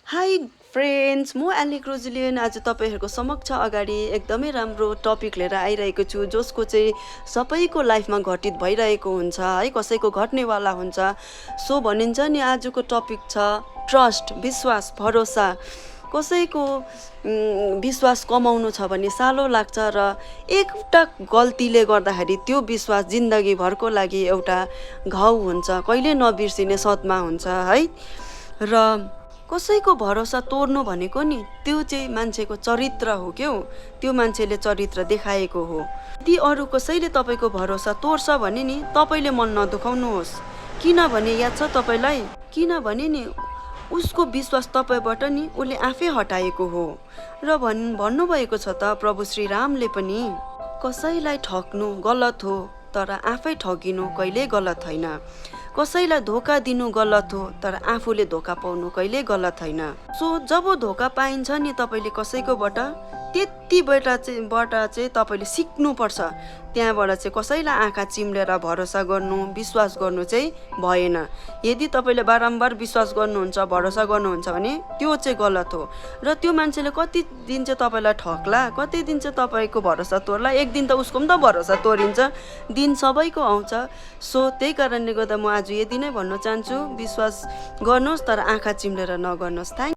High friends, म Alick रोजिलियन आज तपाईँहरूको समक्ष अगाडि एकदमै राम्रो टपिक लिएर आइरहेको छु, जसको चाहिँ सबैको लाइफमा घटित भइरहेको हुन्छ है, कसैको घट्नेवाला हुन्छ। सो भनिन्छ नि आजको टपिक छ ट्रस्ट, विश्वास, भरोसा। कसैको विश्वास कमाउनु छ भने साह्रो लाग्छ र एउटा गल्तीले गर्दाखेरि त्यो विश्वास जिन्दगीभरको लागि एउटा घाउ हुन्छ, कहिले नबिर्सिने सदमा हुन्छ है। र कसैको भरोसा तोड्नु भनेको नि त्यो चाहिँ मान्छेको चरित्र हो क्या हो, त्यो मान्छेले चरित्र देखाएको हो। यदि अरू कसैले तपाईँको भरोसा तोड्छ भने नि तपाईँले मन नदुखाउनुहोस्, किनभने याद छ तपाईँलाई, किनभने नि उसको विश्वास तपाईँबाट नि उसले आफै हटाएको हो। र भन्नुभएको छ त प्रभु श्री रामले पनि, कसैलाई ठग्नु गलत हो तर आफै ठगिनु कहिल्यै गलत होइन। कसैलाई धोका दिनु गलत हो तर आफूले धोका पाउनु कहिल्यै गलत होइन। सो जब धोका पाइन्छ नि तपाईँले कसैकोबाट, त्यतिबाट चाहिँ तपाईँले सिक्नुपर्छ। त्यहाँबाट चाहिँ कसैलाई आँखा चिम्लेर भरोसा गर्नु, विश्वास गर्नु चाहिँ भएन। यदि तपाईँले बारम्बार विश्वास गर्नुहुन्छ, भरोसा गर्नुहुन्छ भने त्यो चाहिँ गलत हो। र त्यो मान्छेले कति दिन चाहिँ तपाईँलाई ठग्ला, कति दिन चाहिँ तपाईँको भरोसा तोड्ला, एक दिन त उसको पनि त भरोसा तोडिन्छ, दिन सबैको आउँछ। सो त्यही कारणले गर्दा म आज यति नै भन्न चाहन्छु, विश्वास गर्नुहोस् तर आँखा चिम्लेर नगर्नुहोस्।